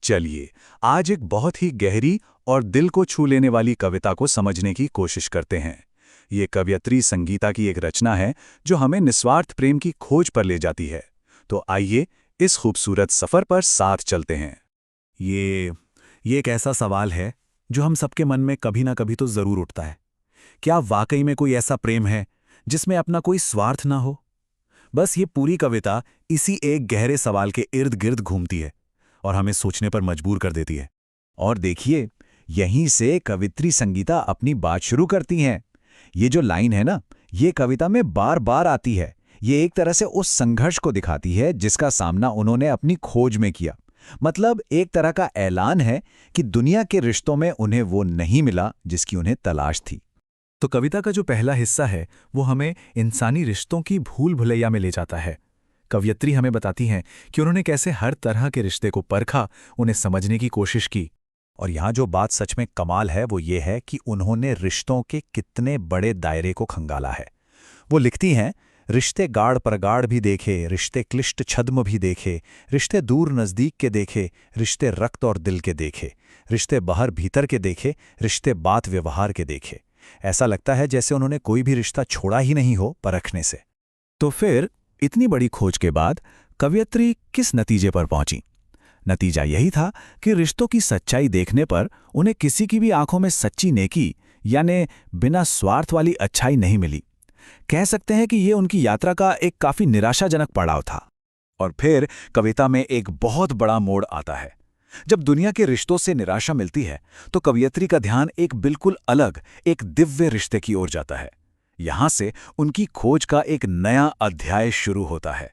चलिए आज एक बहुत ही गहरी और दिल को छू लेने वाली कविता को समझने की कोशिश करते हैं। ये कवयित्री संगीता की एक रचना है जो हमें निस्वार्थ प्रेम की खोज पर ले जाती है। तो आइए इस खूबसूरत सफर पर साथ चलते हैं। ये एक ऐसा सवाल है जो हम सबके मन में कभी ना कभी तो जरूर उठता है। क्या वाकई में कोई ऐसा प्रेम है जिसमें अपना कोई स्वार्थ ना हो? बस ये पूरी कविता इसी एक गहरे सवाल के इर्द गिर्द घूमती है और हमें सोचने पर मजबूर कर देती है। और देखिए, यहीं से कवित्री संगीता अपनी बात शुरू करती हैं। ये जो लाइन है ना, ये कविता में बार बार आती है। ये एक तरह से उस संघर्ष को दिखाती है जिसका सामना उन्होंने अपनी खोज में किया। मतलब एक तरह का ऐलान है कि दुनिया के रिश्तों में उन्हें वो नहीं मिला जिसकी उन्हें तलाश थी। तो कविता का जो पहला हिस्सा है वो हमें इंसानी रिश्तों की भूल भुलैया में ले जाता है। कवयित्री हमें बताती हैं कि उन्होंने कैसे हर तरह के रिश्ते को परखा, उन्हें समझने की कोशिश की। और यहाँ जो बात सच में कमाल है वो ये है कि उन्होंने रिश्तों के कितने बड़े दायरे को खंगाला है। वो लिखती हैं, रिश्ते गाढ़ प्रगाढ़ भी देखे, रिश्ते क्लिष्ट छद्म भी देखे, रिश्ते दूर नज़दीक के देखे, रिश्ते रक्त और दिल के देखे, रिश्ते बाहर भीतर के देखे, रिश्ते बात व्यवहार के देखे। ऐसा लगता है जैसे उन्होंने कोई भी रिश्ता छोड़ा ही नहीं हो परखने से। तो फिर इतनी बड़ी खोज के बाद कवयित्री किस नतीजे पर पहुंची? नतीजा यही था कि रिश्तों की सच्चाई देखने पर उन्हें किसी की भी आंखों में सच्ची नेकी यानी बिना स्वार्थ वाली अच्छाई नहीं मिली। कह सकते हैं कि ये उनकी यात्रा का एक काफी निराशाजनक पड़ाव था। और फिर कविता में एक बहुत बड़ा मोड़ आता है। जब दुनिया के रिश्तों से निराशा मिलती है तो कवयित्री का ध्यान एक बिल्कुल अलग, एक दिव्य रिश्ते की ओर जाता है। यहां से उनकी खोज का एक नया अध्याय शुरू होता है।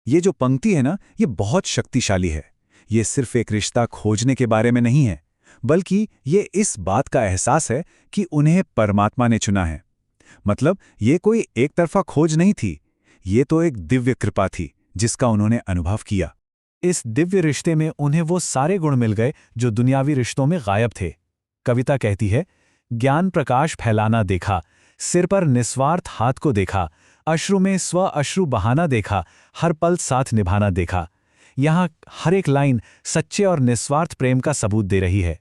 ये जो पंक्ति है ना, ये बहुत शक्तिशाली है। ये सिर्फ एक रिश्ता खोजने के बारे में नहीं है, बल्कि ये इस बात का एहसास है कि उन्हें परमात्मा ने चुना है। मतलब ये कोई एक तरफा खोज नहीं थी, ये तो एक दिव्य कृपा थी जिसका उन्होंने अनुभव किया। इस दिव्य रिश्ते में उन्हें वो सारे गुण मिल गए जो दुनियावी रिश्तों में गायब थे। कविता कहती है, ज्ञान प्रकाश फैलाना देखा, सिर पर निस्वार्थ हाथ को देखा, अश्रु में स्व अश्रु बहाना देखा, हर पल साथ निभाना देखा। यहाँ हर एक लाइन सच्चे और निस्वार्थ प्रेम का सबूत दे रही है।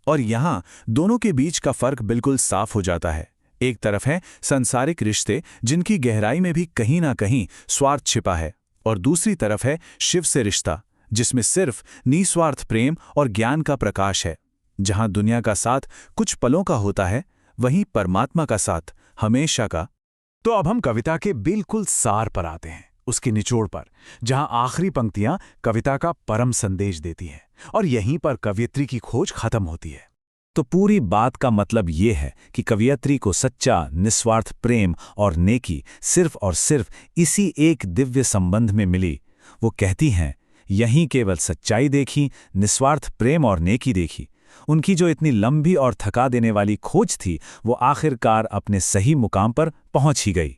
और यहाँ दोनों के बीच का फर्क बिल्कुल साफ हो जाता है। एक तरफ है सांसारिक रिश्ते जिनकी गहराई में भी कहीं ना कहीं स्वार्थ छिपा है, और दूसरी तरफ है शिव से रिश्ता जिसमें सिर्फ निस्वार्थ प्रेम और ज्ञान का प्रकाश है। जहां दुनिया का साथ कुछ पलों का होता है, वहीं परमात्मा का साथ हमेशा का। तो अब हम कविता के बिल्कुल सार पर आते हैं, उसके निचोड़ पर, जहां आखिरी पंक्तियां कविता का परम संदेश देती हैं और यहीं पर कवयित्री की खोज खत्म होती है। तो पूरी बात का मतलब ये है कि कवयित्री को सच्चा निस्वार्थ प्रेम और नेकी सिर्फ और सिर्फ इसी एक दिव्य संबंध में मिली। वो कहती हैं, यहीं केवल सच्चाई देखी, निस्वार्थ प्रेम और नेकी देखी। उनकी जो इतनी लंबी और थका देने वाली खोज थी, वो आखिरकार अपने सही मुकाम पर पहुंच ही गई।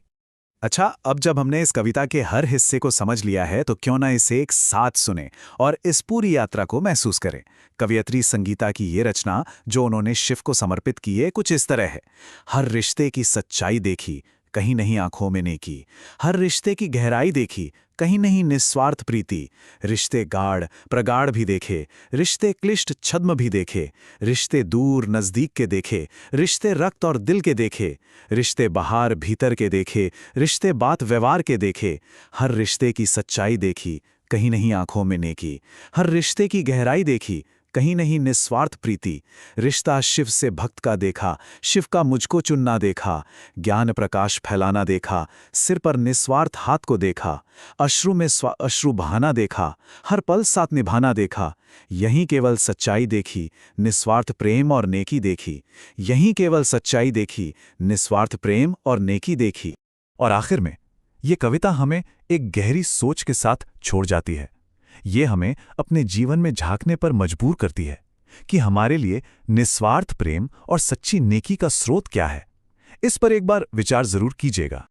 अच्छा, अब जब हमने इस कविता के हर हिस्से को समझ लिया है तो क्यों ना इसे एक साथ सुने और इस पूरी यात्रा को महसूस करें। कवयित्री संगीता की ये रचना जो उन्होंने शिव को समर्पित की है, कुछ इस तरह है। हर रिश्ते की सच्चाई देखी, कहीं नहीं आंखों में नेकी। हर रिश्ते की गहराई देखी, कहीं नहीं निस्वार्थ प्रीति। रिश्ते गाढ़ प्रगाढ़ भी देखे, रिश्ते क्लिष्ट छद्म भी देखे, रिश्ते दूर नज़दीक के देखे, रिश्ते रक्त और दिल के देखे, रिश्ते बाहर भीतर के देखे, रिश्ते बात व्यवहार के देखे। हर रिश्ते की सच्चाई देखी, कहीं नहीं आंखों में नेकी। हर रिश्ते की गहराई देखी, कहीं नहीं निस्वार्थ प्रीति। रिश्ता शिव से भक्त का देखा, शिव का मुझको चुनना देखा। ज्ञान प्रकाश फैलाना देखा, सिर पर निस्वार्थ हाथ को देखा। अश्रु में स्व अश्रु बहाना देखा, हर पल साथ निभाना देखा। यहीं केवल सच्चाई देखी, निस्वार्थ प्रेम और नेकी देखी। यहीं केवल सच्चाई देखी, निस्वार्थ प्रेम और नेकी देखी। और आखिर में ये कविता हमें एक गहरी सोच के साथ छोड़ जाती है। ये हमें अपने जीवन में झांकने पर मजबूर करती है कि हमारे लिए निस्वार्थ प्रेम और सच्ची नेकी का स्रोत क्या है। इस पर एक बार विचार जरूर कीजिएगा।